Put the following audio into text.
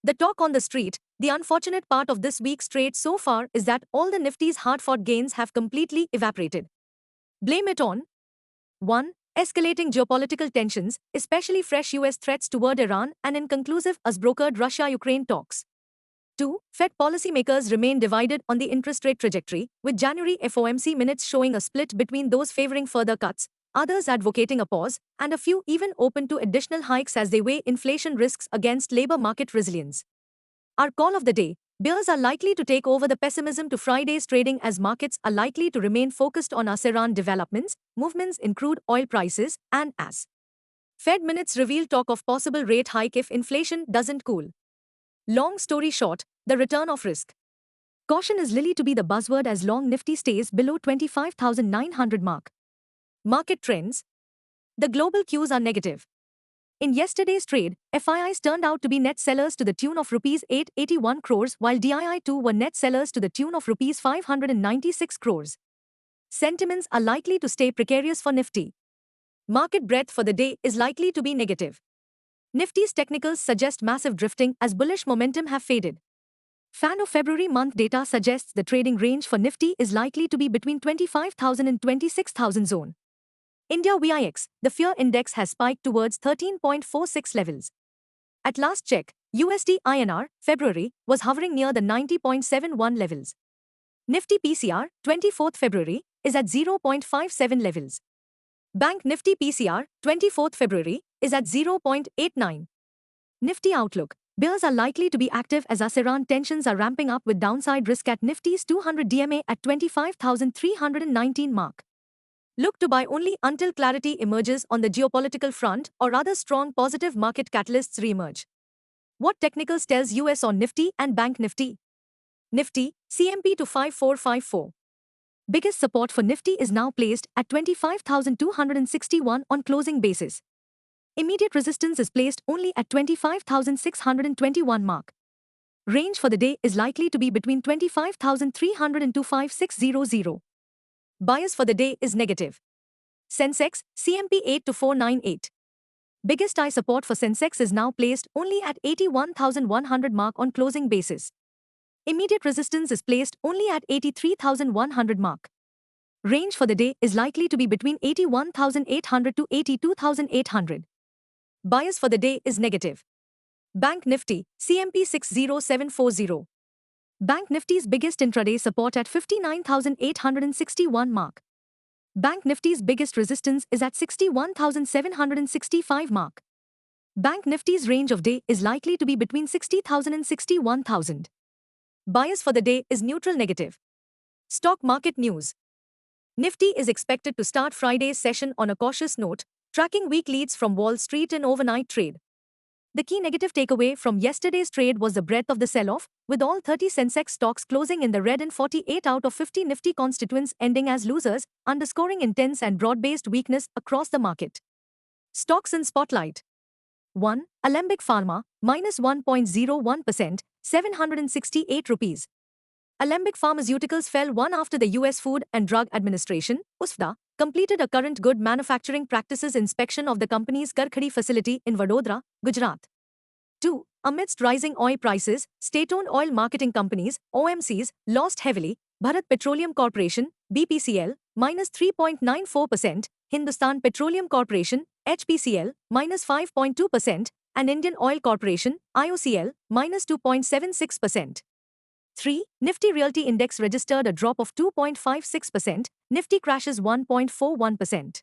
The talk on the street, the unfortunate part of this week's trade so far is that all the Nifty's hard-fought gains have completely evaporated. Blame it on 1. Escalating geopolitical tensions, especially fresh US threats toward Iran and inconclusive as-brokered Russia-Ukraine talks. 2. Fed policymakers remain divided on the interest rate trajectory, with January FOMC minutes showing a split between those favoring further cuts, others advocating a pause, and a few even open to additional hikes as they weigh inflation risks against labor market resilience. Our call of the day: bears are likely to take over the pessimism to Friday's trading as markets are likely to remain focused on Iran developments, movements in crude oil prices, and as Fed minutes reveal talk of possible rate hike if inflation doesn't cool. Long story short, the return of risk. Caution is likely to be the buzzword as long Nifty stays below 25,900 mark. Market trends. The global cues are negative. In yesterday's trade, FIIs turned out to be net sellers to the tune of Rs 881 crores while DII2 were net sellers to the tune of Rs 596 crores. Sentiments are likely to stay precarious for Nifty. Market breadth for the day is likely to be negative. Nifty's technicals suggest massive drifting as bullish momentum have faded. FANO February month data suggests the trading range for Nifty is likely to be between 25,000 and 26,000 zone. India VIX, the fear index has spiked towards 13.46 levels. At last check, USD INR, February, was hovering near the 90.71 levels. Nifty PCR, 24th February, is at 0.57 levels. Bank Nifty PCR, 24th February, is at 0.89. Nifty outlook. Bears are likely to be active as Iran tensions are ramping up with downside risk at Nifty's 200 DMA at 25,319 mark. Look to buy only until clarity emerges on the geopolitical front or other strong positive market catalysts re-emerge. What technicals tells US on Nifty and Bank Nifty? Nifty, CMP to 5454. Biggest support for Nifty is now placed at 25,261 on closing basis. Immediate resistance is placed only at 25,621 mark. Range for the day is likely to be between 25,300 and 25600. Bias for the day is negative. Sensex, CMP 82498. Biggest high support for Sensex is now placed only at 81,100 mark on closing basis. Immediate resistance is placed only at 83,100 mark. Range for the day is likely to be between 81,800 to 82,800. Bias for the day is negative. Bank Nifty, CMP 60740. Bank Nifty's biggest intraday support at 59,861 mark. Bank Nifty's biggest resistance is at 61,765 mark. Bank Nifty's range of day is likely to be between 60,000 and 61,000. Bias for the day is neutral negative. Stock market news. Nifty is expected to start Friday's session on a cautious note, tracking weak leads from Wall Street and overnight trade. The key negative takeaway from yesterday's trade was the breadth of the sell-off, with all 30 Sensex stocks closing in the red and 48 out of 50 Nifty constituents ending as losers, underscoring intense and broad-based weakness across the market. Stocks in spotlight. 1. Alembic Pharma, minus 1.01%, 768 rupees. Alembic Pharmaceuticals fell one after the US Food and Drug Administration, USFDA, completed a current good manufacturing practices inspection of the company's Karkhadi facility in Vadodara, Gujarat. 2. Amidst rising oil prices, state-owned oil marketing companies, OMCs, lost heavily. Bharat Petroleum Corporation, BPCL, minus 3.94%, Hindustan Petroleum Corporation, HPCL, minus 5.2%, and Indian Oil Corporation, IOCL, minus 2.76%. 3. Nifty Realty Index registered a drop of 2.56%, Nifty crashes 1.41%.